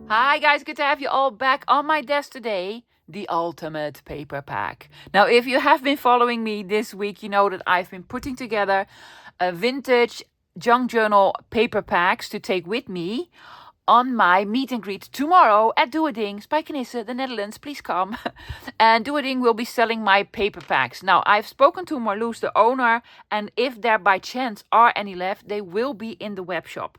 Hi guys, good to have you all back on my desk today. The ultimate paper pack. Now, if you have been following me this week, you know that I've been putting together a vintage Junkjournal paper packs to take with me on my meet and greet tomorrow at Ding, Spijkenisse, the Netherlands. Please come. And Ding will be selling my paper packs. Now, I've spoken to Marloes, the owner, and if there by chance are any left, they will be in the web shop.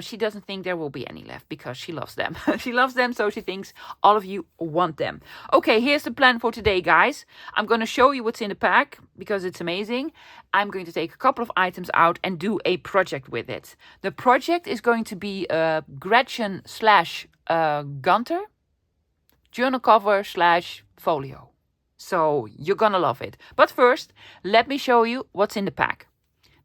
She doesn't think there will be any left because she loves them. She loves them, so she thinks all of you want them. Okay, here's the plan for today, guys. I'm going to show you what's in the pack because it's amazing. I'm going to take a couple of items out and do a project with it. The project is going to be a Gretchen / Gunter journal cover / folio. So you're going to love it. But first, let me show you what's in the pack.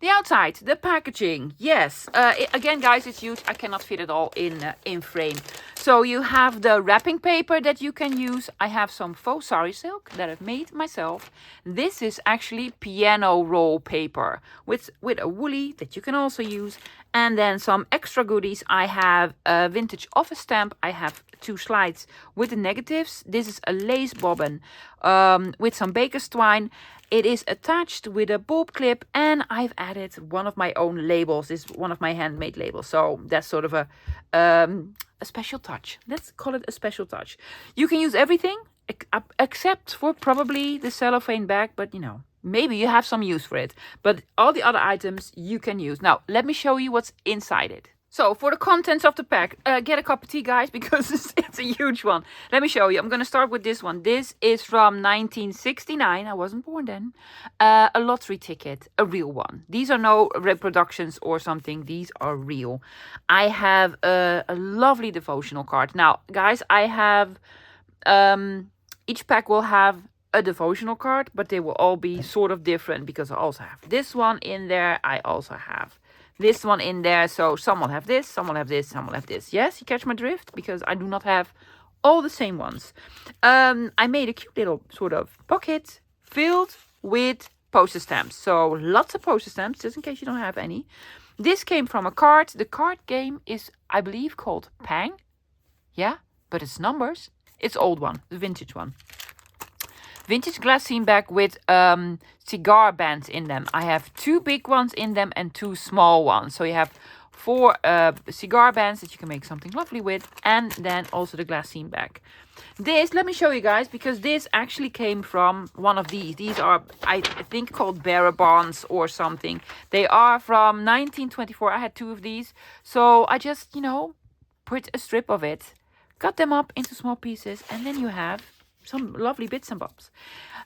The outside, the packaging, yes. Again, guys, it's huge. I cannot fit it all in frame. So you have the wrapping paper that you can use. I have some faux sari silk that I've made myself. This is actually piano roll paper with a woolly that you can also use. And then some extra goodies. I have a vintage office stamp. I have 2 slides with the negatives. This is a lace bobbin with some baker's twine. It is attached with a bulb clip, and I've added one of my own labels. This is one of my handmade labels, so that's sort of a special touch. Let's call it a special touch. You can use everything except for probably the cellophane bag, but you know, maybe you have some use for it. But all the other items you can use. Now, let me show you what's inside it. So, for the contents of the pack, get a cup of tea, guys, because it's a huge one. Let me show you. I'm going to start with this one. This is from 1969. I wasn't born then. A lottery ticket, a real one. These are no reproductions or something. These are real. I have a lovely devotional card. Now, guys, I have... each pack will have a devotional card, but they will all be sort of different because I also have this one in there. I also have this one in there. So some will have this, some will have this, some will have this. Yes, you catch my drift? Because I do not have all the same ones. I made a cute little sort of pocket filled with postage stamps. So lots of postage stamps, just in case you don't have any. This came from a card. The card game is, I believe, called Pang. Yeah, but it's numbers. It's old one, the vintage one. Vintage glassine bag with cigar bands in them. I have 2 big ones in them and 2 small ones. So you have 4 cigar bands that you can make something lovely with. And then also the glassine bag. This, let me show you guys, because this actually came from one of these. These are, I think, called bearer bonds or something. They are from 1924. I had 2 of these. So I just, you know, put a strip of it, cut them up into small pieces, and then you have some lovely bits and bobs.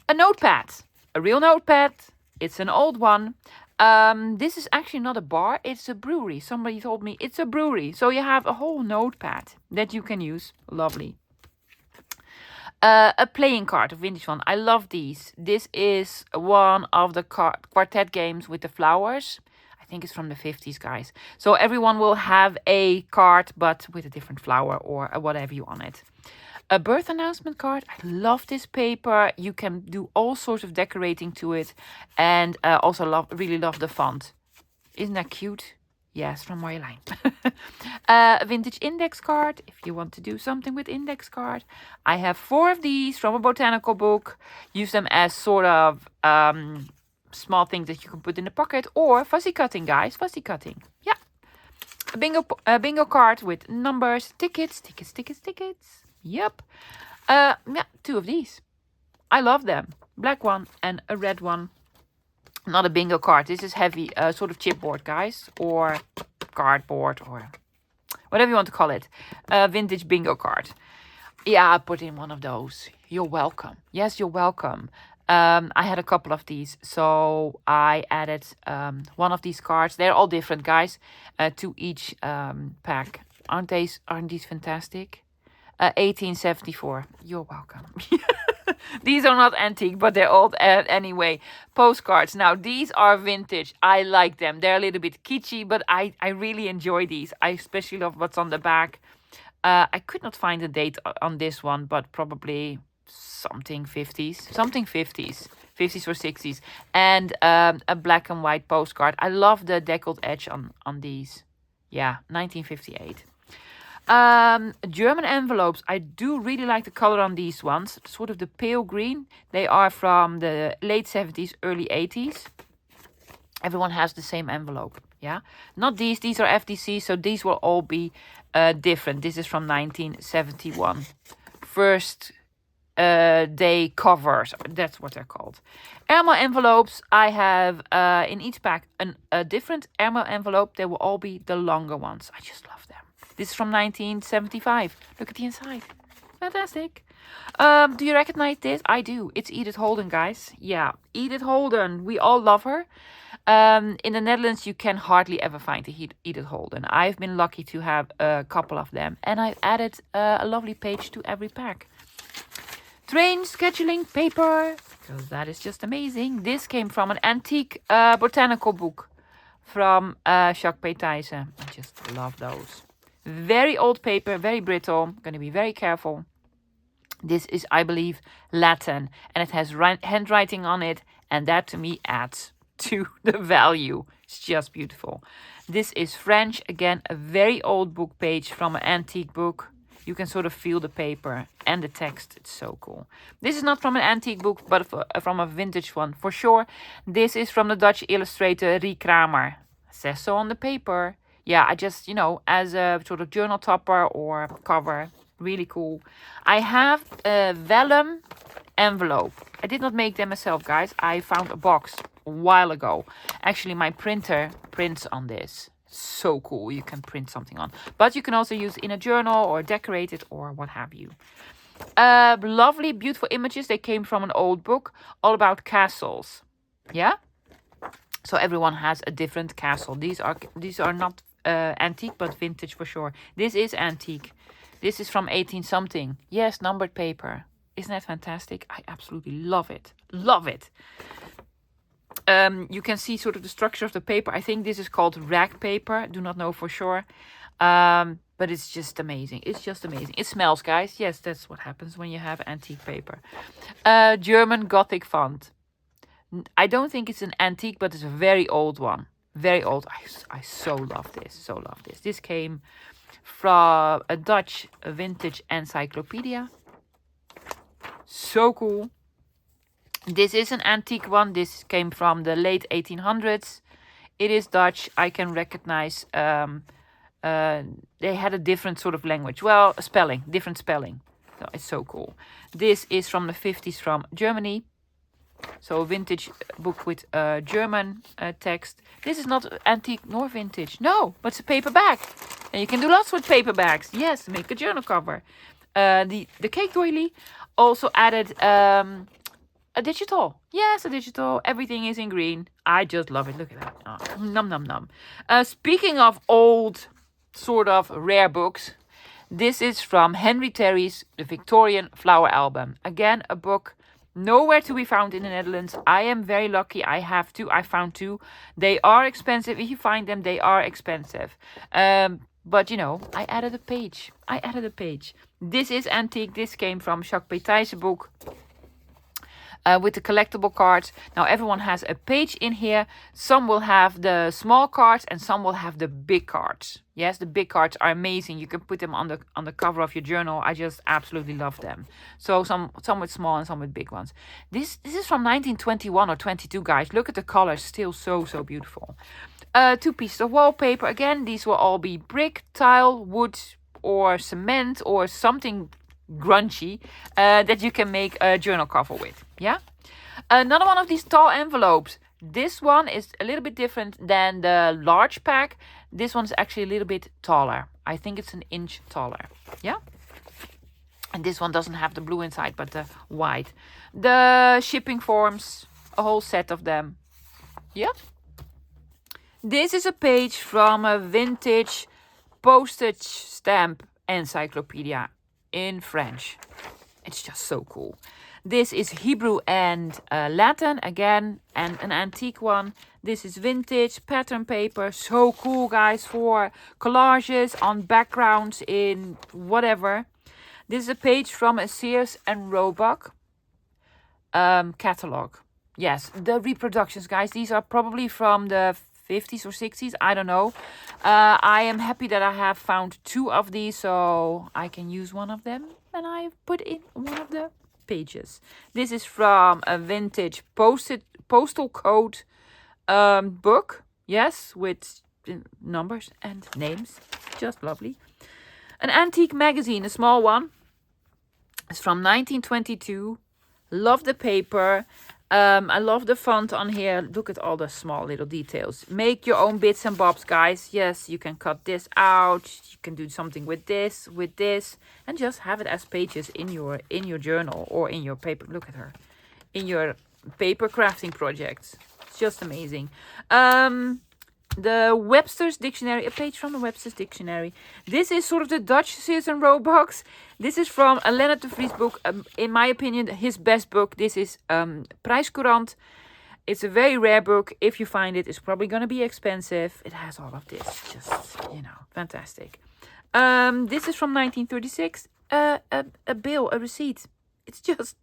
A notepad, a real notepad. It's an old one. This is actually not a bar, it's a brewery. Somebody told me it's a brewery. So you have a whole notepad that you can use. Lovely. A playing card, a vintage one. I love these. This is one of the quartet games with the flowers. I think it's from the 50s, guys. So everyone will have a card, but with a different flower or whatever you on it. A birth announcement card. I love this paper. You can do all sorts of decorating to it. And also really love the font. Isn't that cute? Yes, from Marjolein. A vintage index card. If you want to do something with index card. I have 4 of these from a botanical book. Use them as sort of small things that you can put in the pocket. Or fuzzy cutting, guys. Fuzzy cutting. Yeah. A bingo card with numbers. Tickets. Yep. Yeah, 2 of these. I love them. Black one and a red one. Not a bingo card. This is heavy, sort of chipboard, guys. Or cardboard or whatever you want to call it. Vintage bingo card. Yeah, I put in one of those. You're welcome. Yes, you're welcome. I had a couple of these. So I added one of these cards. They're all different, guys. To each pack. Aren't these fantastic? 1874. You're welcome. These are not antique, but they're old anyway. Postcards. Now, these are vintage. I like them. They're a little bit kitschy, but I really enjoy these. I especially love what's on the back. I could not find a date on this one, but probably something 50s. 50s or 60s. And a black and white postcard. I love the deckled edge on these. Yeah, 1958. German envelopes. I do really like the color on these ones. Sort of the pale green. They are from the late 70s, early 80s. Everyone has the same envelope. Yeah, not these. These are FDC, so these will all be different. This is from 1971. First day covers. That's what they're called. Airmail envelopes. I have in each pack a different airmail envelope. They will all be the longer ones. I just love them. This is from 1975. Look at the inside. Fantastic. Do you recognize this? I do. It's Edith Holden, guys. Yeah, Edith Holden. We all love her. In the Netherlands, you can hardly ever find a Edith Holden. I've been lucky to have a couple of them. And I've added a lovely page to every pack. Train scheduling paper. Because that is just amazing. This came from an antique botanical book from Jacques Pétijse. I just love those. Very old paper, very brittle. Going to be very careful. This is, I believe, Latin. And it has handwriting on it. And that to me adds to the value. It's just beautiful. This is French. Again, a very old book page from an antique book. You can sort of feel the paper and the text. It's so cool. This is not from an antique book, but from a vintage one for sure. This is from the Dutch illustrator Rie Kramer. Says so on the paper. Yeah, I just, as a sort of journal topper or cover. Really cool. I have a vellum envelope. I did not make them myself, guys. I found a box a while ago. Actually, my printer prints on this. So cool. You can print something on. But you can also use it in a journal or decorate it or what have you. Lovely, beautiful images. They came from an old book all about castles. Yeah? So everyone has a different castle. These are not antique, but vintage for sure. This is antique. This is from 18 something. Yes, numbered paper. Isn't that fantastic? I absolutely love it. Love it. You can see sort of the structure of the paper. I think this is called rag paper. Do not know for sure. But it's just amazing. It's just amazing. It smells, guys. Yes, that's what happens when you have antique paper. German Gothic font. I don't think it's an antique, but it's a very old one. Very old. I so love this. So love this. This came from a Dutch vintage encyclopedia. So cool. This is an antique one. This came from the late 1800s. It is Dutch. I can recognize. They had a different sort of language. Well, spelling. Different spelling. So it's so cool. This is from the 50s from Germany. So a vintage book with German text. This is not antique nor vintage. No, but it's a paperback. And you can do lots with paperbacks. Yes, make a journal cover. The cake doily also added a digital. Yes, a digital. Everything is in green. I just love it. Look at that. Oh, num, num, num. Speaking of old, sort of rare books, this is from Henry Terry's The Victorian Flower Album. Again, a book nowhere to be found in the Netherlands. I am very lucky. I have two. I found two. They are expensive. If you find them, they are expensive. But, I added a page. This is antique. This came from Jacques Pétijse book. With the collectible cards. Now everyone has a page in here. Some will have the small cards and some will have the big cards. Yes, the big cards are amazing. You can put them on the cover of your journal. I just absolutely love them. So some with small and some with big ones. This is from 1921 or 22, guys. Look at the colors, still so beautiful. 2 pieces of wallpaper. Again, these will all be brick, tile, wood, or cement, or something grungy that you can make a journal cover with. Yeah, another one of these tall envelopes. This one is a little bit different than the large pack. This one's actually a little bit taller. I think it's an inch taller. Yeah, and this one doesn't have the blue inside but the white. The shipping forms, a whole set of them. Yeah, this is a page from a vintage postage stamp encyclopedia in French. It's just so cool. This is Hebrew and Latin again, and an antique one. This is vintage pattern paper. So cool, guys, for collages on backgrounds in whatever. This is a page from a Sears and Roebuck catalog. Yes, the reproductions, guys. These are probably from the 50s or 60s. I don't know. I am happy that I have found 2 of these, so I can use one of them. And I put in one of the pages. This is from a vintage postal code book. Yes, with numbers and names. Just lovely. An antique magazine, a small one. It's from 1922. Love the paper. I love the font on here. Look at all the small little details. Make your own bits and bobs, guys. Yes, you can cut this out. You can do something with this, and just have it as pages in your journal or in your paper. Look at her, in your paper crafting projects. It's just amazing. The Webster's Dictionary, a page from the Webster's Dictionary. This is sort of the Dutch Sears and Roebuck. This is from a Lennart de Vries book. In my opinion, his best book. This is Prijscourant. It's a very rare book. If you find it, it's probably going to be expensive. It has all of this. Just, fantastic. This is from 1936. A bill, a receipt. It's just,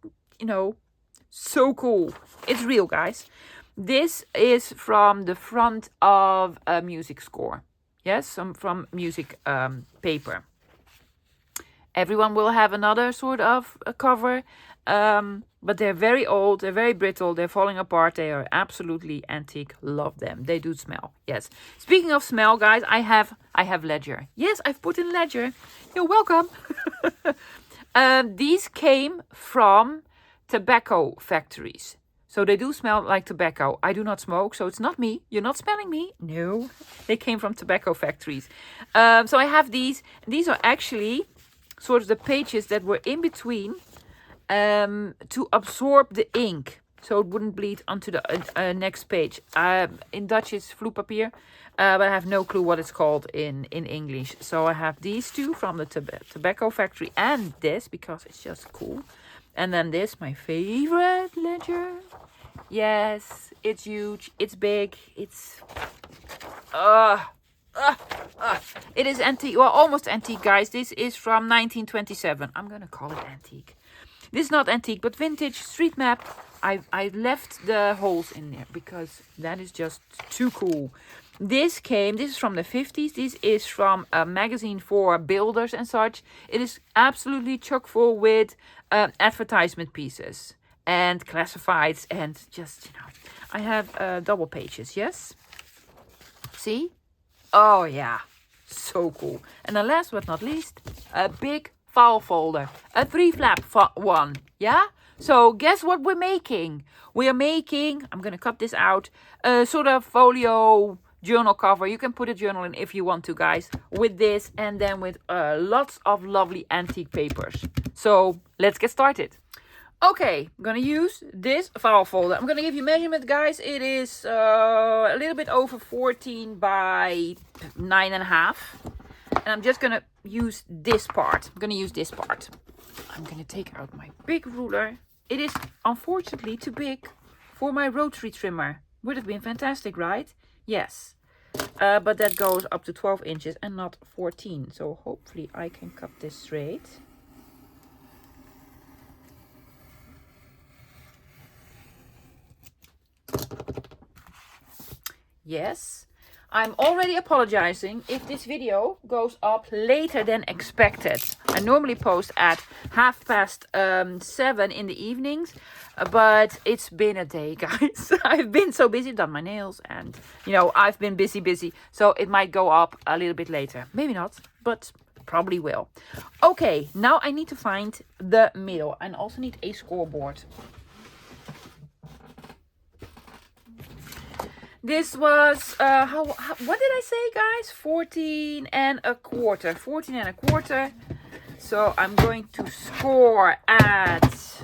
so cool. It's real, guys. This is from the front of a music score. Yes, from music paper. Everyone will have another sort of a cover, but they're very old, they're very brittle, they're falling apart, they are absolutely antique. Love them. They do smell. Yes. Speaking of smell, guys, I have Ledger. Yes, I've put in Ledger. You're welcome. These came from tobacco factories. So they do smell like tobacco. I do not smoke, so it's not me. You're not smelling me. No. They came from tobacco factories. So I have these. These are actually sort of the pages that were in between to absorb the ink. So it wouldn't bleed onto the next page. In Dutch it's vloeipapier, but I have no clue what it's called in English. So I have these 2 from the tobacco factory and this because it's just cool. And then this, my favorite ledger. Yes, it's huge, it's big, it's... It is antique, well, almost antique, guys. This is from 1927. I'm gonna call it antique. This is not antique, but vintage street map. I left the holes in there because that is just too cool. This is from the 50s. This is from a magazine for builders and such. It is absolutely chock full with advertisement pieces and classifieds and just, I have double pages, yes? See? Oh, yeah. So cool. And then last but not least, a big file folder. A 3-flap one, yeah? So guess what we're making? We are making, I'm going to cut this out, a sort of folio journal cover. You can put a journal in if you want to, guys, with this and then with lots of lovely antique papers. So let's get started. Okay, I'm going to use this file folder. I'm going to give you measurement, guys. It is a little bit over 14 by 9.5. And I'm just going to use this part. I'm going to use this part. I'm going to take out my big ruler. It is unfortunately too big for my rotary trimmer. Would have been fantastic, right? Yes. But that goes up to 12 inches and not 14. So hopefully I can cut this straight. Yes. I'm already apologizing if this video goes up later than expected. I normally post at 7:30 in the evenings, but it's been a day, guys. I've been so busy, done my nails, and I've been busy. So it might go up a little bit later. Maybe not, but probably will. Okay, now I need to find the middle and also need a scoreboard. This was, what did I say, guys? 14.25. 14.25. So I'm going to score at,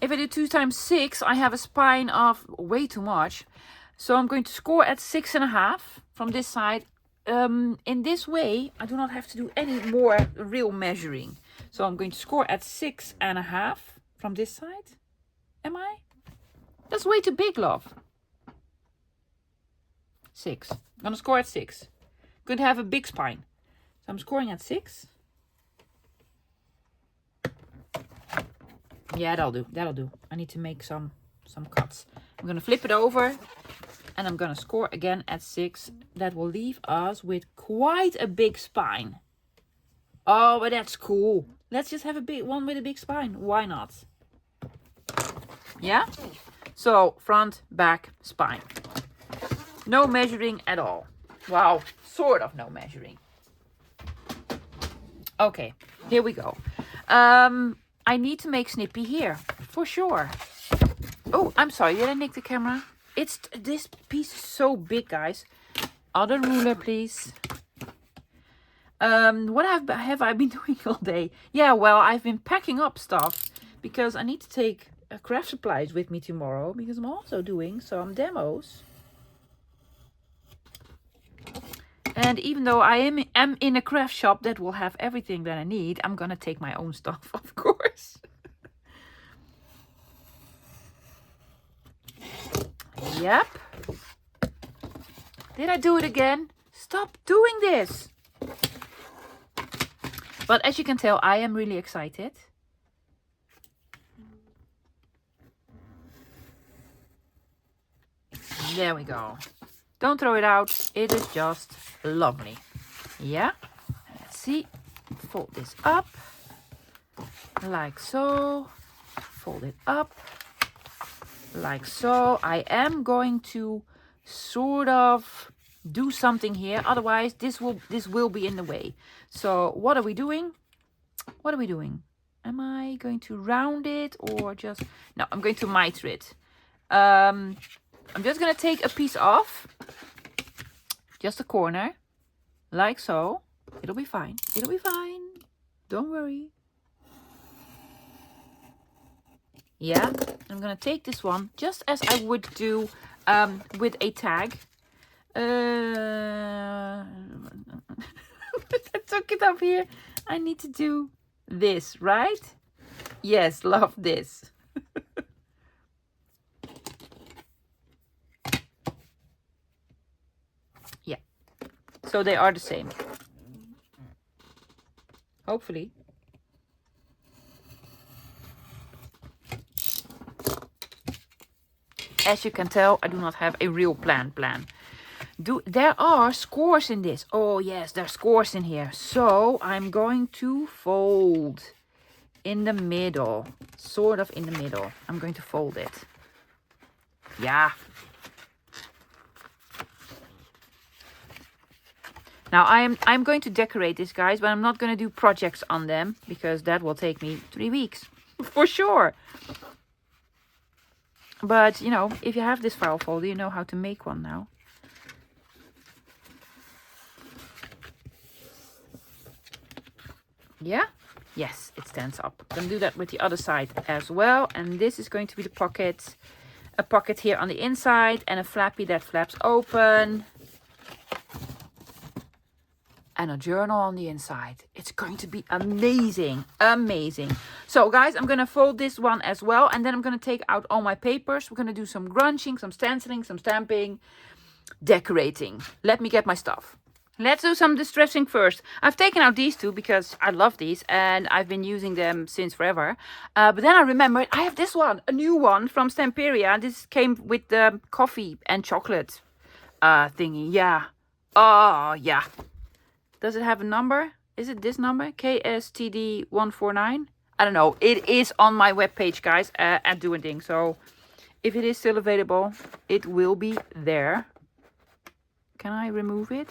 if I do 2 times 6, I have a spine of way too much. So I'm going to score at 6.5 from this side. In this way, I do not have to do any more real measuring. So I'm going to score at 6.5 from this side. Am I? That's way too big, love. 6. I'm going to score at 6. Could have a big spine. So I'm scoring at 6. Yeah, that'll do. I need to make some cuts. I'm going to flip it over and I'm going to score again at 6. That will leave us with quite a big spine. Oh, but that's cool. Let's just have a big one with a big spine. Why not? Yeah? So, front, back, spine. No measuring at all. Wow, sort of no measuring. Okay, here we go. I need to make Snippy here, for sure. Oh, I'm sorry, did I nick the camera? This piece is so big, guys. Other ruler, please. What have I been doing all day? Yeah, well, I've been packing up stuff because I need to take craft supplies with me tomorrow because I'm also doing some demos. And even though I am in a craft shop that will have everything that I need, I'm gonna take my own stuff, of course. Yep. Did I do it again? Stop doing this. But as you can tell, I am really excited. There we go. Don't throw it out. It is just lovely. Yeah. Let's see. Fold this up. Like so. Fold it up. Like so. I am going to sort of do something here. Otherwise, this will be in the way. So what are we doing? What are we doing? Am I going to round it or just... No, I'm going to miter it. I'm just going to take a piece off. Just a corner. Like so. It'll be fine. It'll be fine. Don't worry. Yeah. I'm going to take this one just as I would do with a tag. I took it up here. I need to do this, right? Yes, love this. Yeah. So they are the same. Hopefully. As you can tell, I do not have a real plan. There are scores in this. Oh yes, there are scores in here. So I'm going to fold in the middle. Sort of in the middle. I'm going to fold it. Yeah. Now I'm going to decorate this, guys, but I'm not going to do projects on them because that will take me 3 weeks. For sure. But, you know, if you have this file folder, you know how to make one now. Yeah? Yes, it stands up. I'm going to do that with the other side as well. And this is going to be the pocket. A pocket here on the inside and a flappy that flaps open. And a journal on the inside. It's going to be amazing. Amazing. So guys, I'm going to fold this one as well. And then I'm going to take out all my papers. We're going to do some grunching, some stenciling, some stamping, decorating. Let me get my stuff. Let's do some distressing first. I've taken out these two because I love these. And I've been using them since forever. But then I remembered I have this one. A new one from Stamperia. This came with the coffee and chocolate thingy. Yeah. Oh, yeah. Does it have a number? Is it this number? KSTD149? I don't know. It is on my webpage, guys, at Doing. So if it is still available, it will be there. Can I remove it?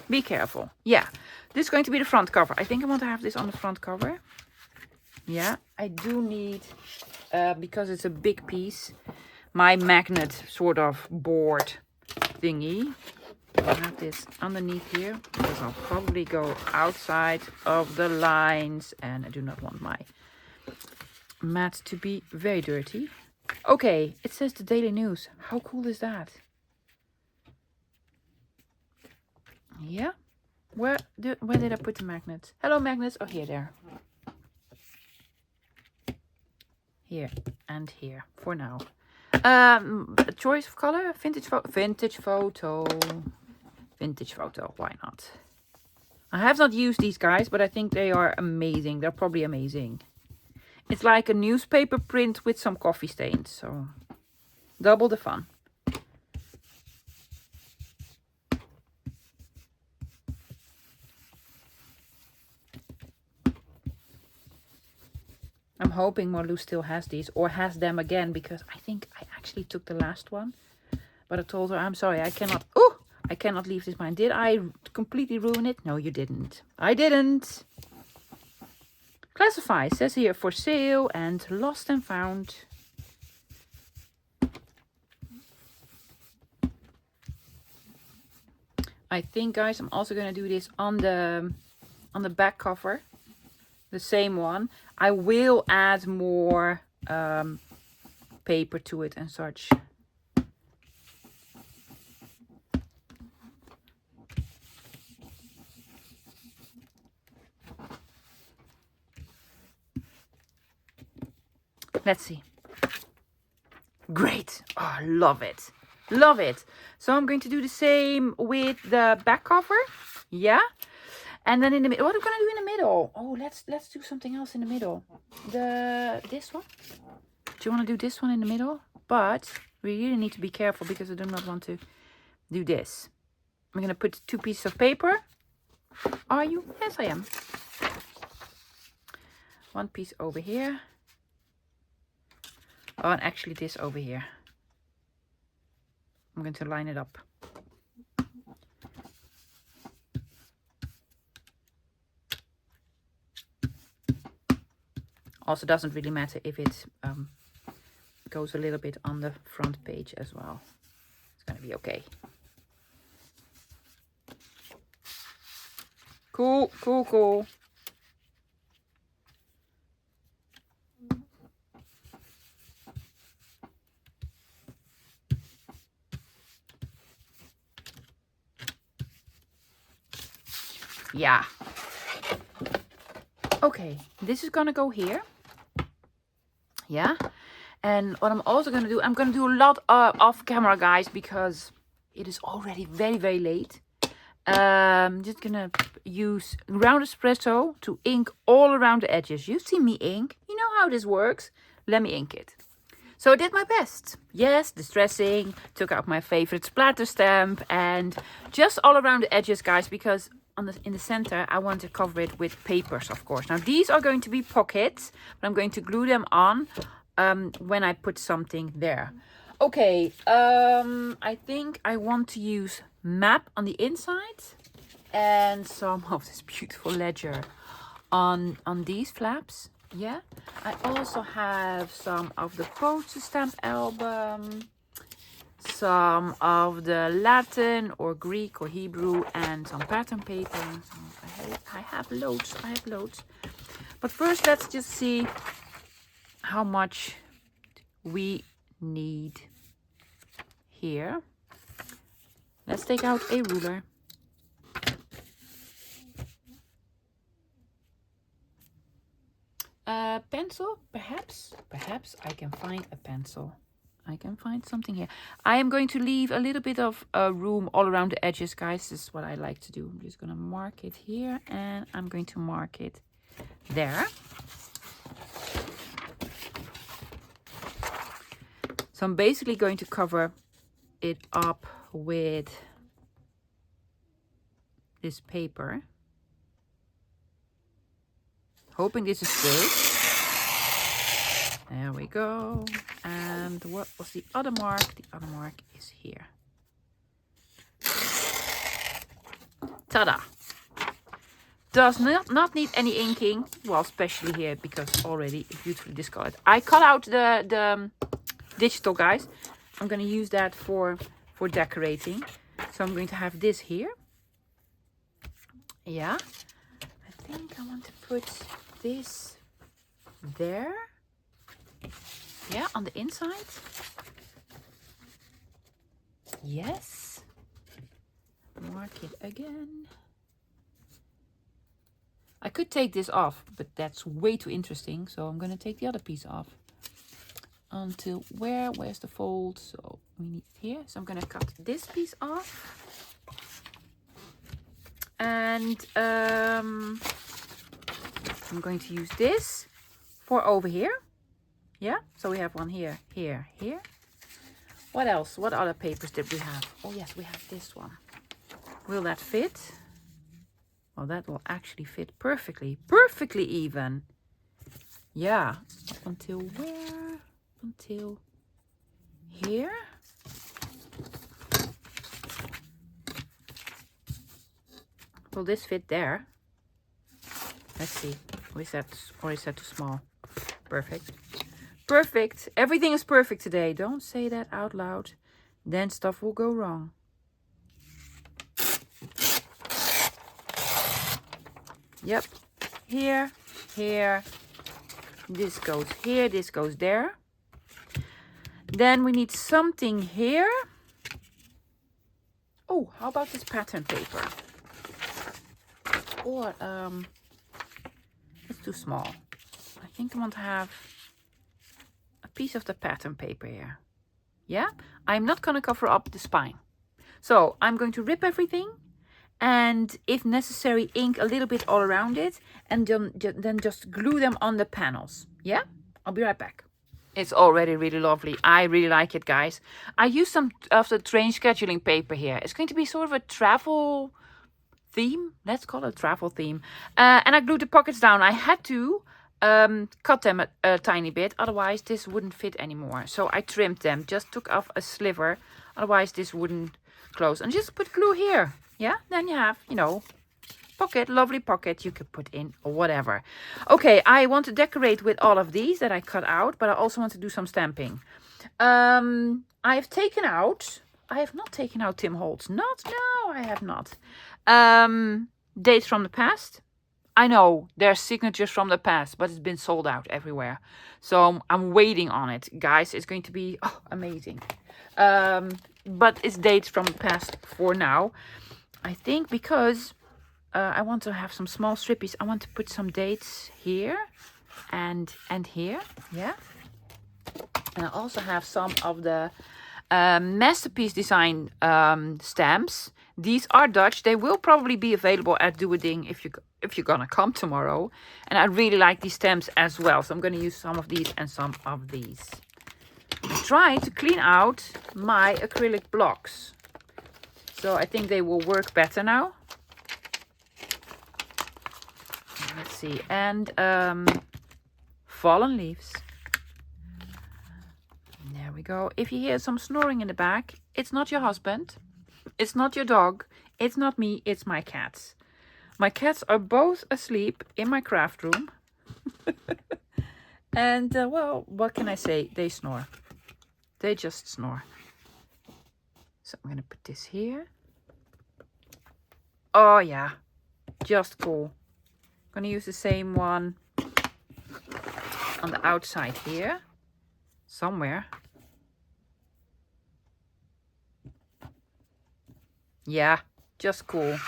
Be careful. Yeah. This is going to be the front cover. I think I want to have this on the front cover. Yeah. I do need, because it's a big piece, my magnet sort of board thingy. I have this underneath here because I'll probably go outside of the lines and I do not want my mat to be very dirty. Okay, it says the Daily News. How cool is that? Yeah. Where did I put the magnets? Hello magnets. Oh, here, there. Here and here for now. A choice of color, vintage photo. Vintage photo, why not? I have not used these, guys, but I think they are amazing. They're probably amazing. It's like a newspaper print with some coffee stains. So Double the fun. I'm hoping Marlou still has these, or has them again, because I think I actually took the last one. But I told her, I'm sorry, I cannot leave this behind. Did I completely ruin it? No, you didn't. I didn't. Classify, says here, for sale and lost and found. I think, guys, I'm also going to do this on the back cover. The same one. I will add more paper to it and such. Let's see. Great. Oh, love it. Love it. So I'm going to do the same with the back cover. Yeah. And then in the middle, what am I going to do in the middle? Oh, let's do something else in the middle. This one. Do you want to do this one in the middle? But we really need to be careful because I do not want to do this. I'm going to put 2 pieces of paper. Are you? Yes, I am. 1 piece over here. Oh, and actually this over here. I'm going to line it up. Also doesn't really matter if it goes a little bit on the front page as well. It's going to be okay. Cool, cool, cool. Yeah. Okay, this is gonna go here. Yeah. And what I'm also gonna do, I'm gonna do a lot off camera, guys, because it is already very, very late. Just gonna use ground espresso to ink all around the edges. You've seen me ink. You know how this works. Let me ink it. So I did my best. Yes, distressing. Took out my favorite splatter stamp and just all around the edges, guys, because in the center I want to cover it with papers, of course. Now these are going to be pockets, but I'm going to glue them on when I put something there. Okay, I think I want to use map on the inside and some of this beautiful ledger on these flaps. Yeah, I also have some of the poster stamp album, some of the Latin or Greek or Hebrew, and some pattern paper. I have loads. But first, let's just see how much we need here. Let's take out a ruler. Pencil, perhaps I can find a pencil. I can find something here. I am going to leave a little bit of room all around the edges, guys. This is what I like to do. I'm just going to mark it here and I'm going to mark it there. So I'm basically going to cover it up with this paper. Hoping this is straight. There we go. And what was the other mark? The other mark is here. Ta-da! Does not need any inking. Well, especially here because already beautifully discolored. I cut out the digital, guys. I'm going to use that for decorating. So I'm going to have this here. Yeah. I think I want to put this there. Yeah, on the inside. Yes. Mark it again. I could take this off, but that's way too interesting. So I'm going to take the other piece off. Until where's the fold? So we need here. So I'm going to cut this piece off. And I'm going to use this for over here. Yeah, so we have one here, here, here. What else? What other papers did we have? Oh yes, we have this one. Will that fit? Well, that will actually fit perfectly. Perfectly even. Yeah. Up until where? Until here. Will this fit there? Let's see. Or is that too small? Perfect. Perfect. Everything is perfect today. Don't say that out loud. Then stuff will go wrong. Yep. Here, here. This goes here, this goes there. Then we need something here. Oh, how about this pattern paper? Or, it's too small. I think I want to have a piece of the pattern paper here. Yeah? I'm not going to cover up the spine. So I'm going to rip everything and, if necessary, ink a little bit all around it and then just glue them on the panels. Yeah? I'll be right back. It's already really lovely. I really like it, guys. I used some of the train scheduling paper here. It's going to be sort of a travel theme. Let's call it a travel theme. And I glued the pockets down. I had to cut them a tiny bit. Otherwise, this wouldn't fit anymore. So I trimmed them. Just took off a sliver. Otherwise, this wouldn't close. And just put glue here. Yeah? Then you have, you know, pocket, lovely pocket you could put in or whatever. Okay, I want to decorate with all of these that I cut out, but I also want to do some stamping. I have not taken out Tim Holtz. No, I have not. Dates from the past. I know there's signatures from the past, but it's been sold out everywhere. So I'm waiting on it, guys. It's going to be amazing. But it's dates from the past for now. I think because I want to have some small strippies. I want to put some dates here and here. Yeah. And I also have some of the Masterpiece Design stamps. These are Dutch. They will probably be available at Do a Ding if you're gonna come tomorrow. And I really like these stamps as well. So I'm gonna use some of these and some of these. I tried to clean out my acrylic blocks. So I think they will work better now. Let's see. And fallen leaves. There we go. If you hear some snoring in the back, it's not your husband. It's not your dog. It's not me. It's my cats. My cats are both asleep in my craft room. And, well, what can I say? They snore. They just snore. So I'm going to put this here. Oh, yeah. Just cool. I'm going to use the same one on the outside here. Somewhere. Yeah, just cool.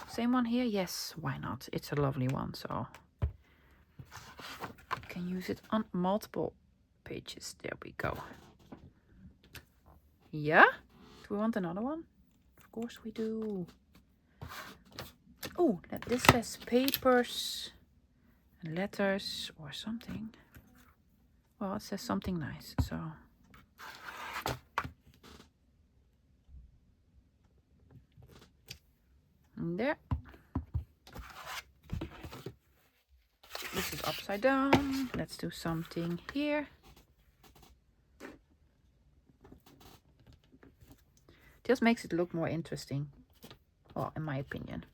Same one here? Yes, why not? It's a lovely one, so you can use it on multiple pages. There we go. Yeah? Do we want another one? Of course we do. Oh, this says papers and letters or something. Well, it says something nice, so. And there. This is upside down. Let's do something here. Just makes it look more interesting. Well, in my opinion.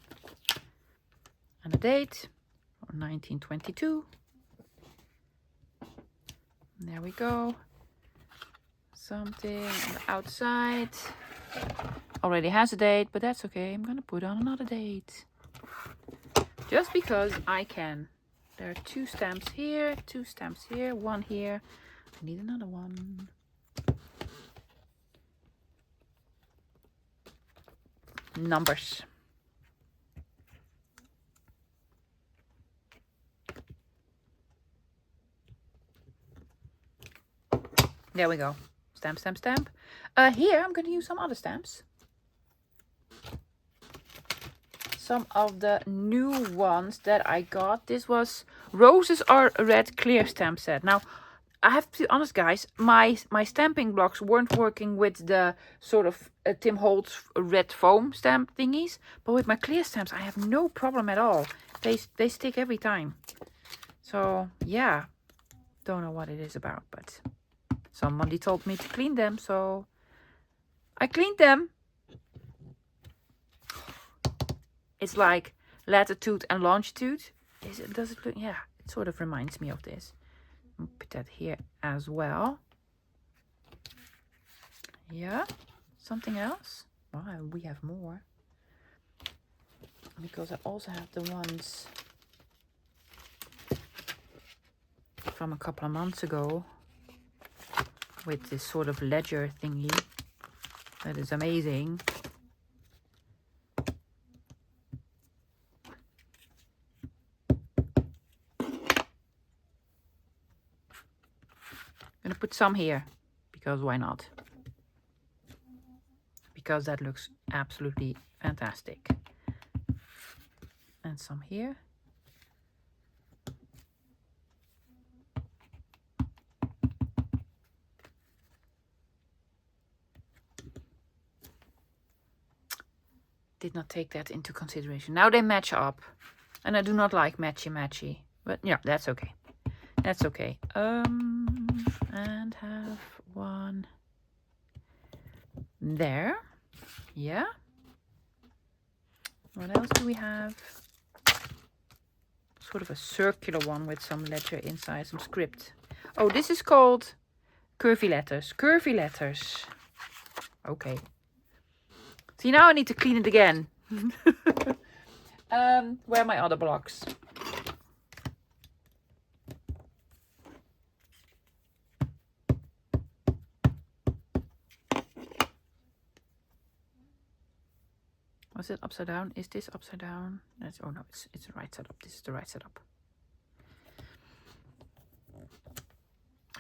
And the date, 1922. There we go. Something on the outside. Already has a date, but that's okay. I'm gonna put on another date. Just because I can. There are 2 stamps here, 2 stamps here, 1 here. I need another one. Numbers. There we go. Stamp, stamp, stamp. Here I'm going to use some other stamps. Some of the new ones that I got. This was Roses Are Red Clear stamp set. Now, I have to be honest, guys, my stamping blocks weren't working with the sort of Tim Holtz red foam stamp thingies, but with my clear stamps, I have no problem at all. They stick every time. So yeah, don't know what it is about, but somebody told me to clean them, so I cleaned them. It's like latitude and longitude. Does it look? Yeah, it sort of reminds me of this. Put that here as well. Yeah, something else. Wow, we have more. Because I also have the ones from a couple of months ago with this sort of ledger thingy. That is amazing. I'm gonna put some here because why not? Because that looks absolutely fantastic. And some here. Did not take that into consideration. Now they match up. And I do not like matchy. But yeah, that's okay. That's okay. And have one there. Yeah. What else do we have? Sort of a circular one with some letter inside, some script. Oh, this is called curvy letters. Curvy letters. Okay. See, now I need to clean it again. Where are my other blocks? Was it upside down? Is this upside down? That's, oh no, it's the right setup. This is the right setup.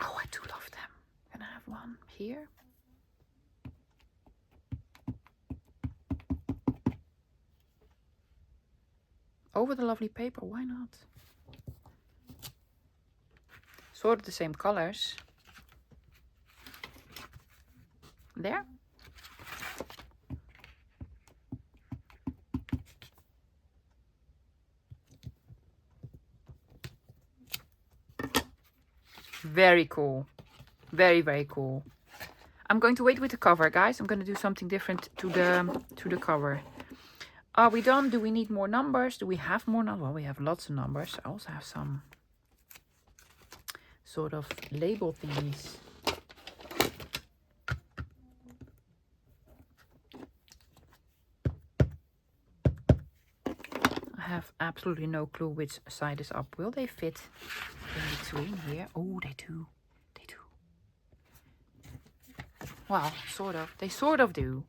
Oh, I do love them. Can I have one here? Over the lovely paper, why not? Sort of the same colors. There. Very cool. Very, very cool. I'm going to wait with the cover, guys. I'm going to do something different to the cover. Are we done? Do we need more numbers? Do we have more numbers? Well, we have lots of numbers. I also have some sort of label thingies. I have absolutely no clue which side is up. Will they fit in between here? Oh, they do. They do. Well, sort of. They sort of do.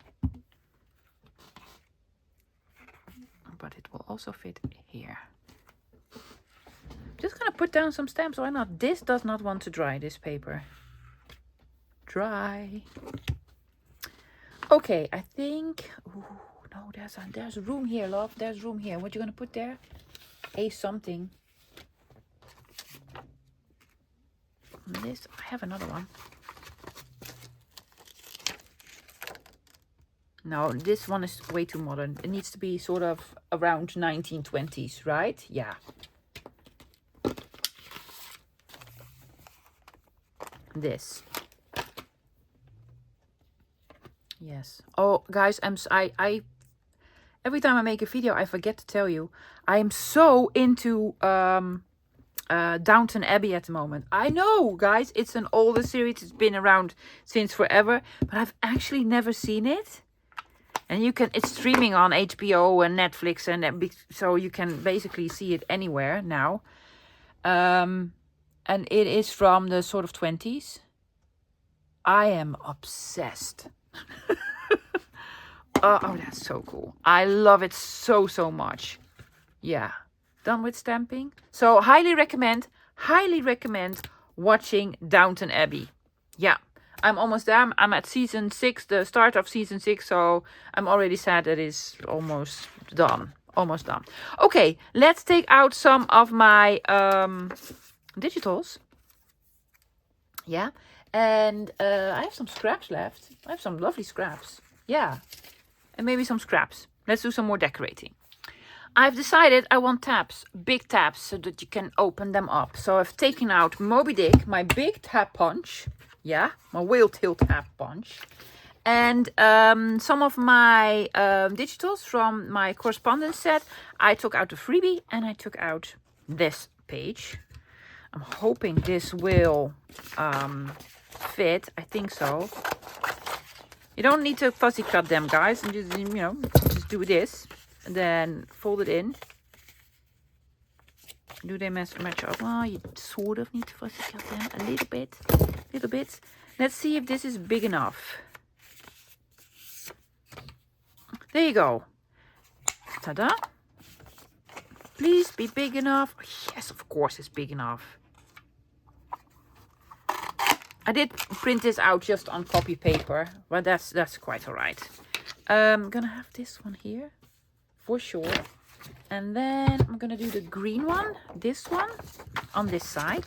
But it will also fit here. I'm just gonna put down some stamps. Why not? This does not want to dry, this paper. Dry. Okay, I think... Ooh, no, there's room here, love. There's room here. What you gonna put there? A something. This, I have another one. No, this one is way too modern. It needs to be sort of around 1920s, right? Yeah. This. Yes. Oh, guys, I every time I make a video, I forget to tell you, I am so into Downton Abbey at the moment. I know, guys, it's an older series. It's been around since forever, but I've actually never seen it. And you can, it's streaming on HBO and Netflix, and so you can basically see it anywhere now. And it is from the sort of 20s. I am obsessed. Oh, that's so cool. I love it so much. Yeah. Done with stamping. So highly recommend watching Downton Abbey. Yeah. I'm almost there. I'm at season 6, the start of season 6. So I'm already sad that it's almost done. Almost done. Okay, let's take out some of my digitals. Yeah. And I have some scraps left. I have some lovely scraps. Yeah. And maybe some scraps. Let's do some more decorating. I've decided I want tabs, big tabs, so that you can open them up. So I've taken out Moby Dick, my big tab punch. Yeah, my whale tail tab punch. And some of my digitals from my correspondence set. I took out the freebie and I took out this page. I'm hoping this will fit. I think so. You don't need to fussy cut them, guys. And just, just do this. And then fold it in. Do they match up? Well, you sort of need to fussy cut them a little bit. Let's see if this is big enough. There you go. Ta-da. Please be big enough. Yes, of course it's big enough. I did print this out just on copy paper, but that's quite alright. I'm gonna have this one here for sure. And then I'm gonna do the green one, this one, on this side.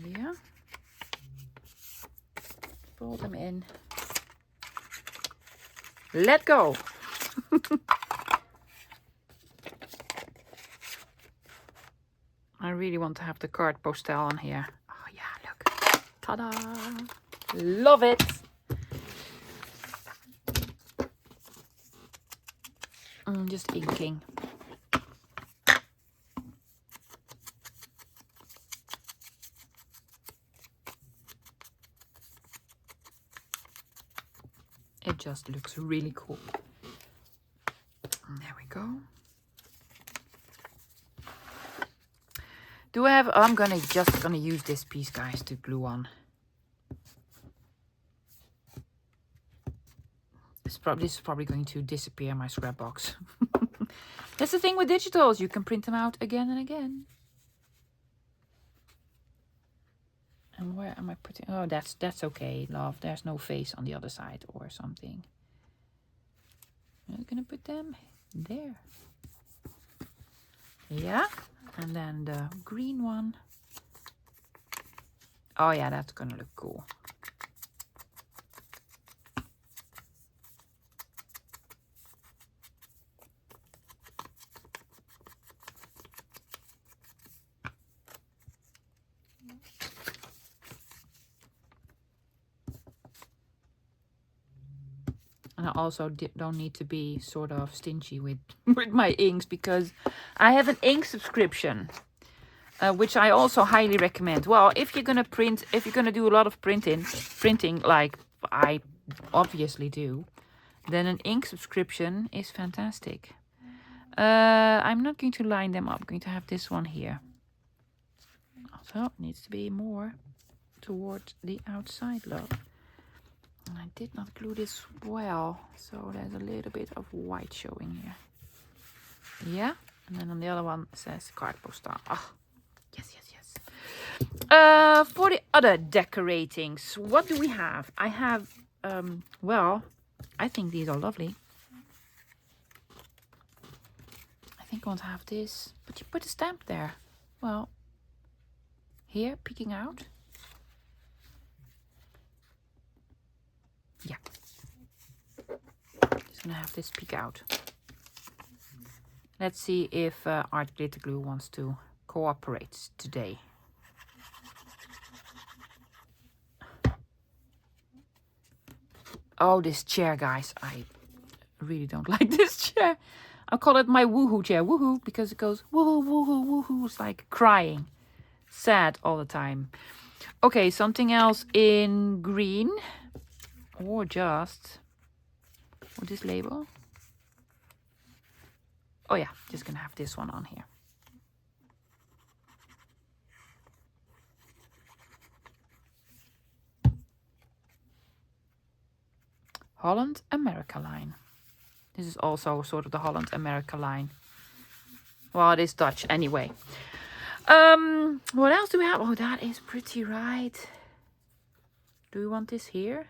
Yeah. Fold them in. Let go. I really want to have the card postal on here. Oh yeah, look. Ta-da. Love it. Just inking. It just looks really cool. There we go. Do I have... I'm just gonna use this piece, guys, to glue on. This is probably going to disappear in my scrap box. That's the thing with digitals. You can print them out again and again. And where am I putting... Oh, that's okay, love. There's no face on the other side or something. I'm gonna put them there. Yeah. And then the green one. Oh yeah, that's gonna look cool. And I also don't need to be sort of stingy with my inks, because I have an ink subscription, which I also highly recommend. Well, if you're gonna do a lot of printing like I obviously do, then an ink subscription is fantastic. I'm not going to line them up. I'm going to have this one here. Also, it needs to be more towards the outside, love. And I did not glue this well, so there's a little bit of white showing here. Yeah, and then on the other one it says card postal. Ah, yes. For the other decoratings, what do we have? I have, well, I think these are lovely. I think I want to have this, but you put a stamp there. Well, here, peeking out. Yeah. Just gonna have this peek out. Let's see if Art Glitter Glue wants to cooperate today. Oh, this chair, guys. I really don't like this chair. I'll call it my woohoo chair. Woohoo, because it goes woohoo, woohoo, woohoo. It's like crying. Sad all the time. Okay, something else in green. Or just... What is this label? Oh yeah, just gonna have this one on here. Holland America line. This is also sort of the Holland America line. Well, it is Dutch anyway. What else do we have? Oh, that is pretty, right? Do we want this here?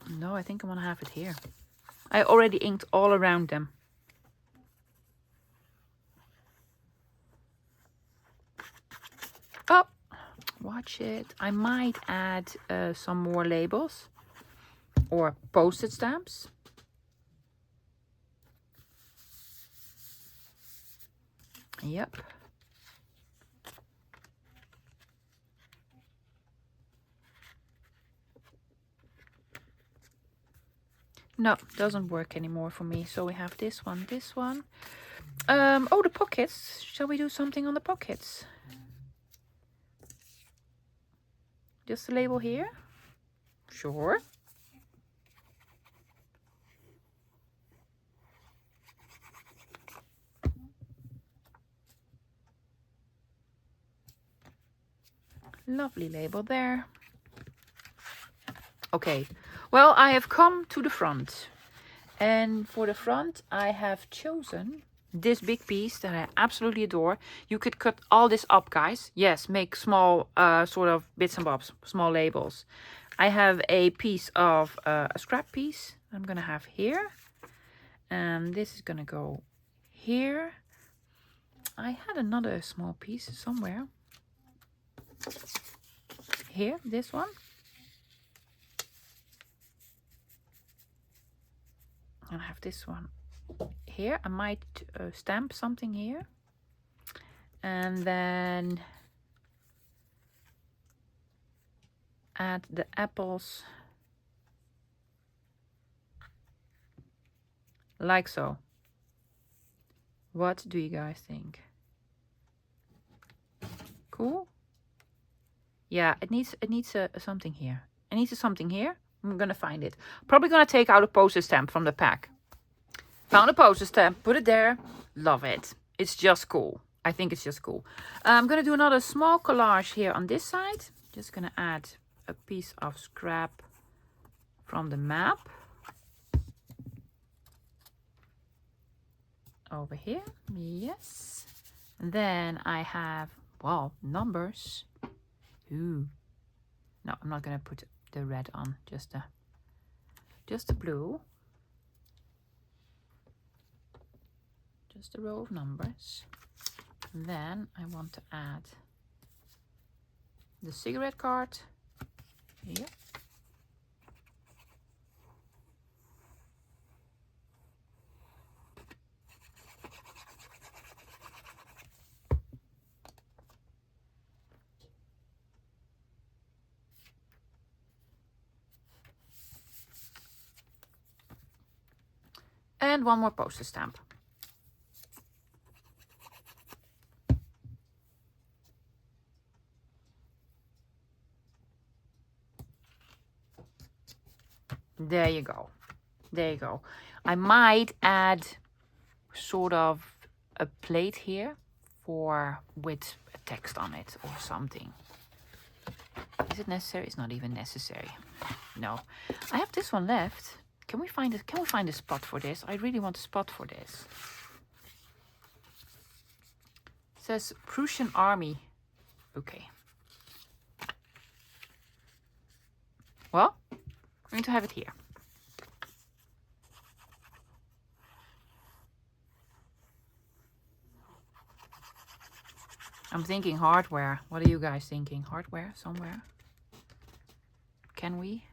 No, I think I want to have it here. I already inked all around them. Oh, watch it. I might add some more labels or postage stamps. Yep. No, doesn't work anymore for me. So we have this one, this one. Oh, the pockets. Shall we do something on the pockets? Just a label here? Sure. Lovely label there. Okay, well, I have come to the front. And for the front, I have chosen this big piece that I absolutely adore. You could cut all this up, guys. Yes, make small sort of bits and bobs, small labels. I have a piece of a scrap piece I'm going to have here. And this is going to go here. I had another small piece somewhere. Here, this one. I have this one here. I might stamp something here. And then add the apples like so. What do you guys think? Cool? Yeah, it needs something here. It needs something here. I'm gonna find it. Probably gonna take out a postage stamp from the pack. Found a postage stamp, put it there. Love it. It's just cool. I think it's just cool. I'm gonna do another small collage here on this side. Just gonna add a piece of scrap from the map. Over here, yes. And then I have, well, numbers. Ooh. No, I'm not gonna put the red on, just the blue. Just a row of numbers. And then I want to add the cigarette card here. And one more postage stamp. There you go. There you go. I might add sort of a plate here with a text on it or something. Is it necessary? It's not even necessary. No. I have this one left. Can we find a spot for this? I really want a spot for this. It says Prussian Army. Okay. Well, I'm going to have it here. I'm thinking hardware. What are you guys thinking? Hardware somewhere? Can we?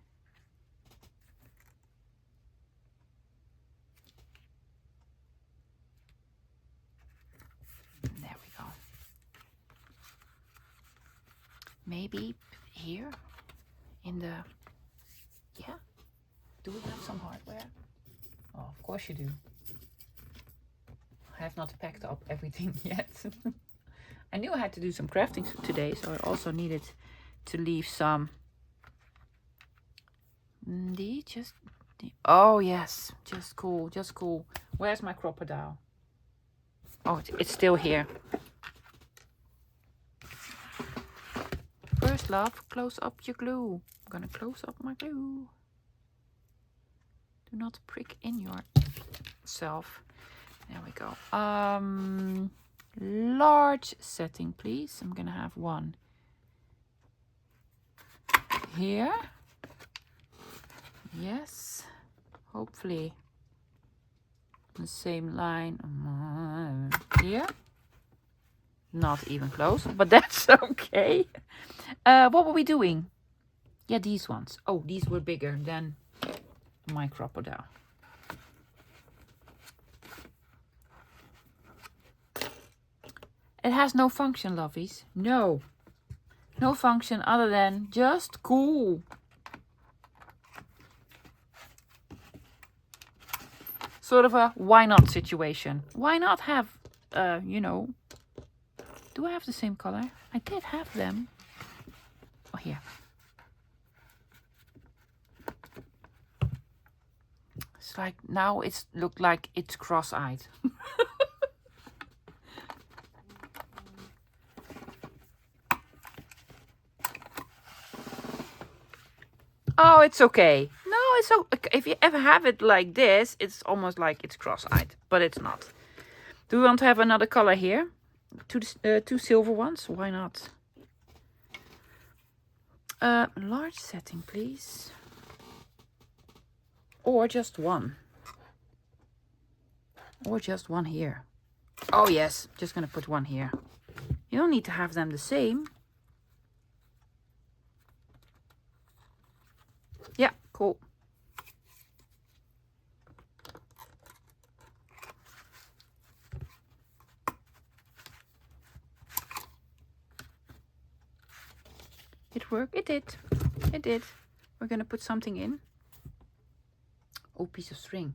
There we go. Maybe here in the, yeah. Do we have some hardware? Oh, of course you do. I have not packed up everything yet. I knew I had to do some crafting today, so I also needed to leave some. Oh yes, just cool, just cool. Where's my crocodile? Oh, it's still here. First, love, close up your glue. I'm gonna close up my glue. Do not prick in yourself. There we go. Large setting, please. I'm gonna have one here. Yes. Hopefully. The same line here. Not even close, but that's okay. What were we doing? Yeah, these ones. Oh, these were bigger than my crocodile. It has no function, lovies. No. No function other than just cool. Sort of a why not situation. Why not have, you know. Do I have the same color? I did have them. Oh, here. It's like, now it's looked like it's cross-eyed. Oh, it's okay. No, it's okay. If you ever have it like this, it's almost like it's cross-eyed, but it's not. Do we want to have another color here? Two silver ones? Why not? Large setting, please. Or just one. Or just one here. Oh yes, just gonna put one here. You don't need to have them the same. Yeah, cool. It worked. It did. It did. We're gonna put something in. Oh, piece of string.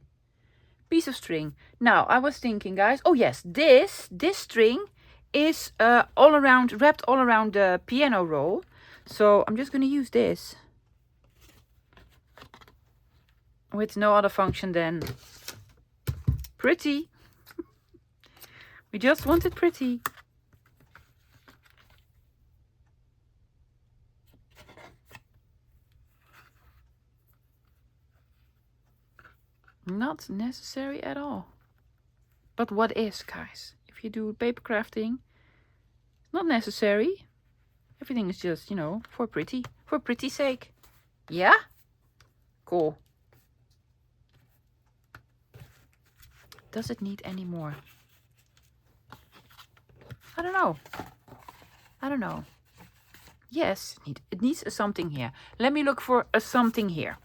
Piece of string. Now, I was thinking, guys. Oh yes, this string is all around, wrapped all around the piano roll. So I'm just gonna use this. With no other function than pretty. We just wanted pretty. Not necessary at all. But what is, guys? If you do paper crafting, not necessary. Everything is just, you know, for pretty sake. Yeah? Cool. Does it need any more? I don't know. I don't know. Yes, it needs a something here. Let me look for a something here.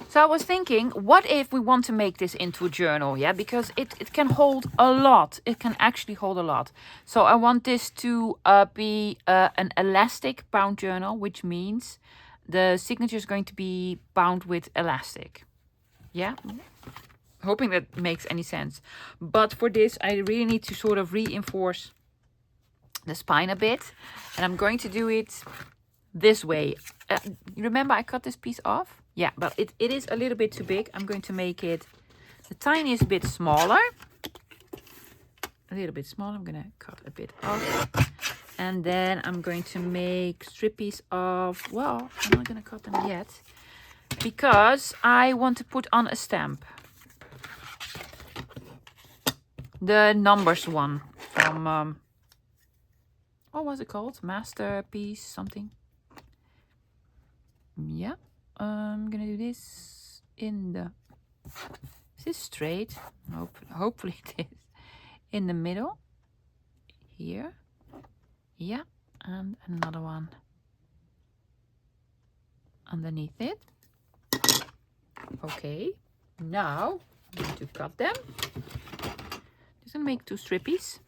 So I was thinking, what if we want to make this into a journal? Yeah, because it can hold a lot. It can actually hold a lot. So I want this to be an elastic bound journal, which means the signature is going to be bound with elastic. Yeah, hoping that makes any sense. But for this, I really need to sort of reinforce the spine a bit. And I'm going to do it this way. You remember I cut this piece off? Yeah, but it is a little bit too big. I'm going to make it the tiniest bit smaller. A little bit smaller. I'm going to cut a bit off. And then I'm going to make strippies of, well, I'm not going to cut them yet. Because I want to put on a stamp. The numbers one from, what was it called? Masterpiece something. Yeah. I'm gonna do this in the, is this straight? Hopefully it is. In the middle. Here. Yeah. And another one underneath it. Okay. Now I'm going to cut them. Just gonna make two strippies.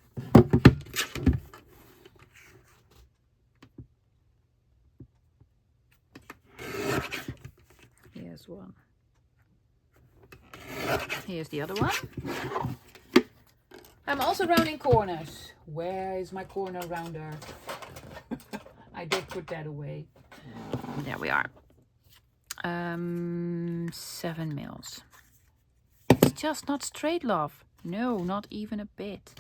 Here's one. Here's the other one. I'm also rounding corners. Where is my corner rounder? I did put that away. There we are. 7 mils. It's just not straight, love. No, not even a bit.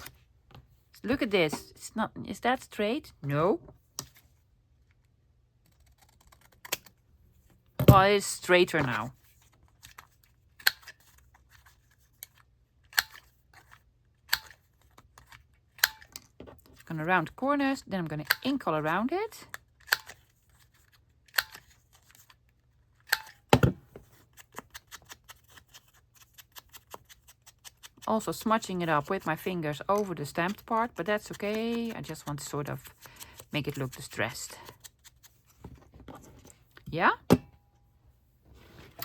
Look at this. It's not. Is that straight? No. Well, it's straighter now. I'm gonna round corners, then I'm gonna ink all around it. also smudging it up with my fingers over the stamped part, but that's okay. I just want to sort of make it look distressed. Yeah?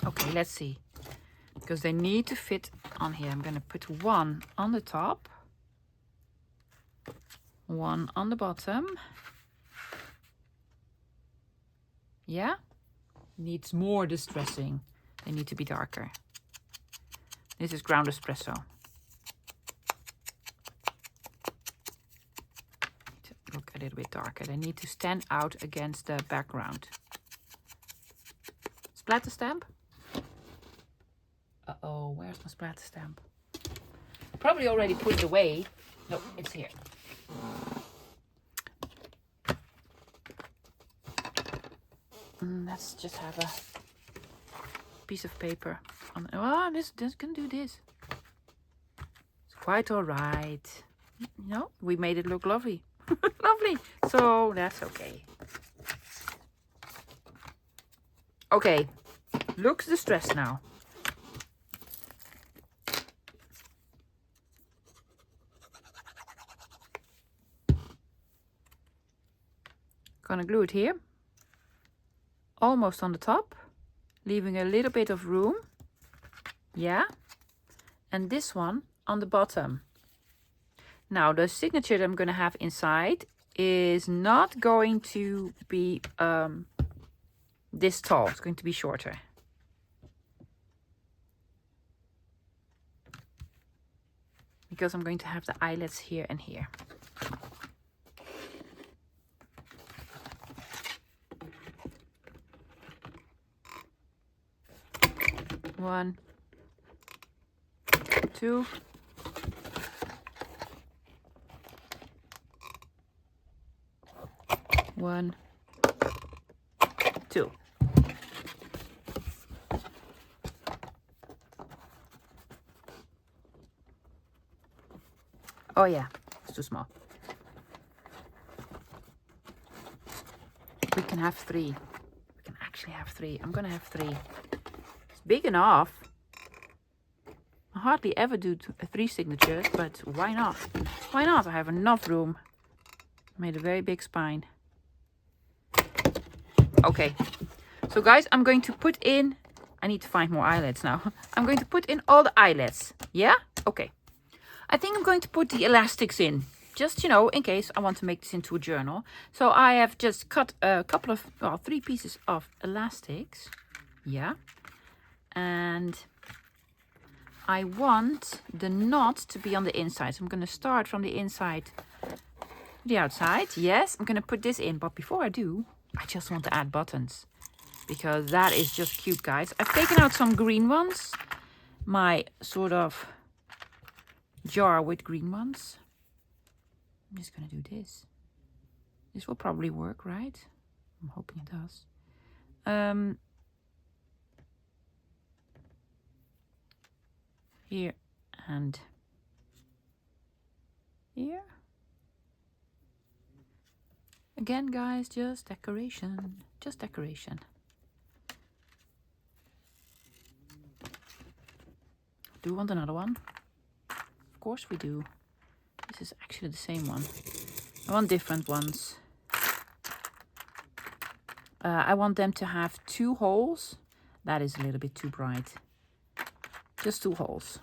Okay, let's see. Because they need to fit on here. I'm going to put one on the top. One on the bottom. Yeah? Needs more distressing. They need to be darker. This is ground espresso. Look a little bit darker. They need to stand out against the background. Splatter stamp. Uh-oh, where's my splatter stamp? Probably already put it away. No, it's here. Let's just have a piece of paper. Oh, this can do this. It's quite all right. You know, we made it look lovely. Lovely. So that's okay. Okay, looks distressed now. Gonna glue it here. Almost on the top, leaving a little bit of room. Yeah. And this one on the bottom. Now the signature that I'm going to have inside is not going to be this tall. It's going to be shorter. Because I'm going to have the eyelets here and here. One, two. One, two. Oh yeah, it's too small. We can have three. We can actually have three. I'm gonna have three. It's big enough. I hardly ever do 3 signatures, but why not? Why not? I have enough room. Made a very big spine. Okay, so guys, I'm going to put in, I need to find more eyelets now. I'm going to put in all the eyelets. Yeah? Okay. I think I'm going to put the elastics in. Just, you know, in case I want to make this into a journal. So I have just cut a couple of, well, 3 pieces of elastics. Yeah. And I want the knot to be on the inside. So I'm going to start from the inside to the outside. Yes, I'm going to put this in. But before I do, I just want to add buttons. Because that is just cute, guys. I've taken out some green ones. My sort of jar with green ones. I'm just going to do this. This will probably work, right? I'm hoping it does. Here and here. Again, guys, just decoration. Just decoration. Do we want another one? Of course we do. This is actually the same one. I want different ones. I want them to have 2 holes. That is a little bit too bright. Just 2 holes.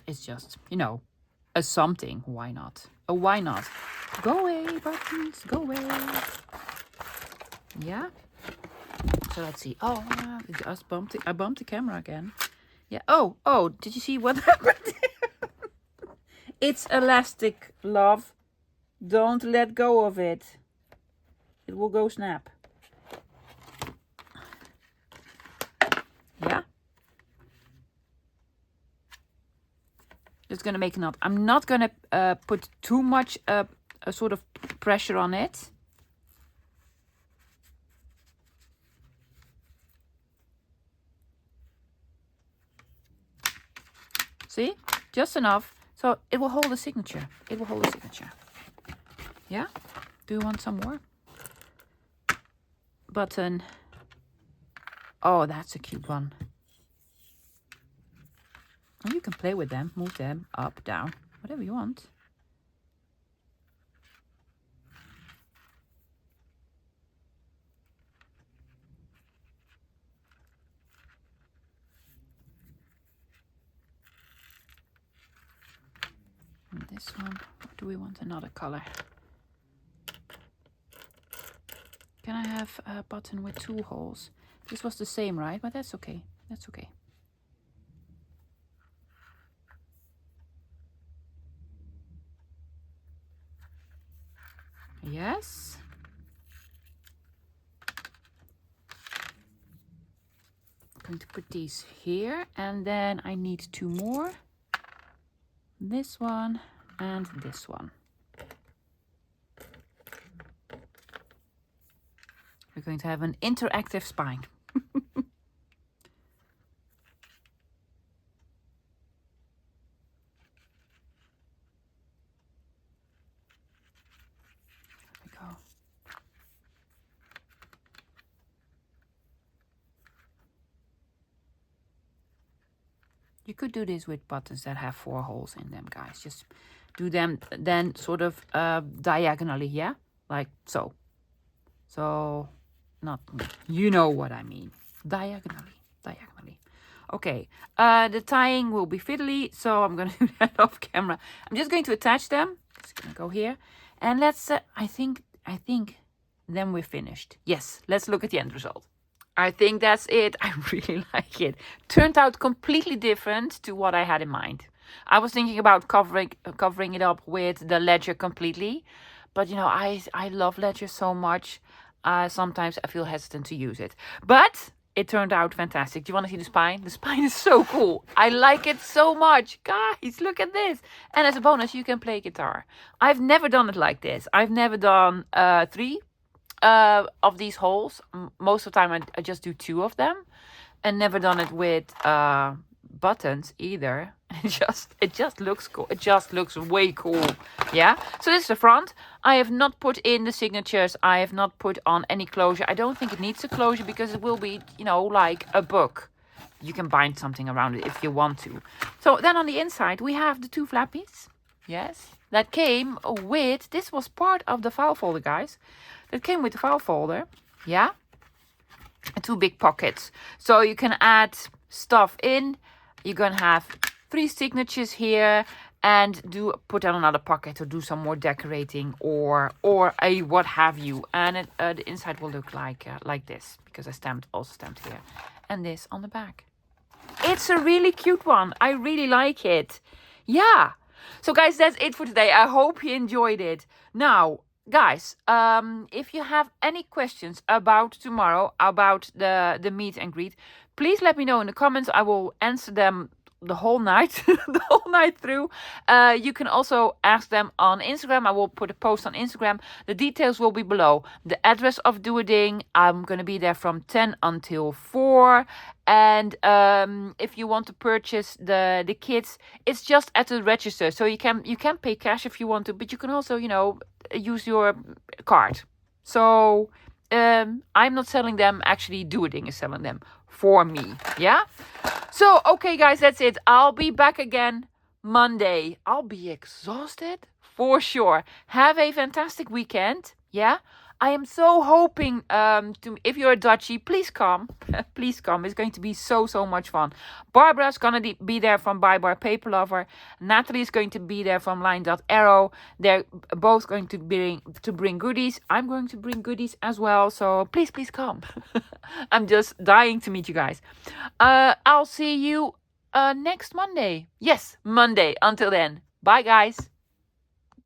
It's just, you know, a something. Why not? Oh, why not? Go away, buttons. Go away. Yeah. So let's see. Oh, I bumped the camera again. Yeah. Oh, did you see what happened? It's elastic, love. Don't let go of it. It will go snap. Yeah. Just gonna make a knot. I'm not gonna put too much a sort of pressure on it. See? Just enough. So it will hold a signature. It will hold a signature. Yeah? Do you want some more? Button. Oh, that's a cute one. And you can play with them. Move them up, down. Whatever you want. And this one. Or do we want another color? Can I have a button with 2 holes? This was the same, right? But that's okay. That's okay. Yes. I'm going to put these here. And then I need 2 more. This one and this one. We're going to have an interactive spine. You could do this with buttons that have 4 holes in them, guys. Just do them then sort of diagonally, yeah? Like so. So, not, you know what I mean. Diagonally, diagonally. Okay, the tying will be fiddly, so I'm going to do that off camera. I'm just going to attach them. Just going to go here. And let's, I think, then we're finished. Yes, let's look at the end result. I think that's it. I really like it. Turned out completely different to what I had in mind. I was thinking about covering it up with the ledger completely. But, you know, I love ledger so much. Sometimes I feel hesitant to use it. But it turned out fantastic. Do you want to see the spine? The spine is so cool. I like it so much. Guys, look at this. And as a bonus, you can play guitar. I've never done it like this. I've never done 3 of these holes. Most of the time I just do 2 of them, and never done it with buttons either. It just looks cool. It just looks way cool. Yeah, so this is the front. I have not put in the signatures. I have not put on any closure. I don't think it needs a closure because it will be, you know, like a book. You can bind something around it if you want to. So then on the inside we have the 2 flappies. Yes, that came with, this was part of the file folder, guys. That came with the file folder, yeah? And 2 big pockets. So you can add stuff in. You're going to have 3 signatures here and put on another pocket to do some more decorating or a what have you. And the inside will look like this because I also stamped here. And this on the back. It's a really cute one. I really like it. Yeah. So guys, that's it for today. I hope you enjoyed it. Now, guys, if you have any questions about tomorrow, about the meet and greet, please let me know in the comments. I will answer them the whole night, the whole night through. You can also ask them on Instagram. I will put a post on Instagram. The details will be below. The address of Doeding. I'm going to be there from 10 until 4. And if you want to purchase the kits, it's just at the register. So you can pay cash if you want to, but you can also, you know, use your card. So I'm not selling them. Actually, Doeding is selling them for me. Yeah. So, okay, guys, that's it. I'll be back again Monday. I'll be exhausted for sure. Have a fantastic weekend. Yeah. I am so hoping if you're a Dutchie, please come. Please come. It's going to be so much fun. Barbara's going to be there from Bye Bye Paper Lover. Natalie is going to be there from Line.arrow. They're both going to bring goodies. I'm going to bring goodies as well. So please come. I'm just dying to meet you guys. I'll see you next Monday. Yes, Monday. Until then. Bye, guys.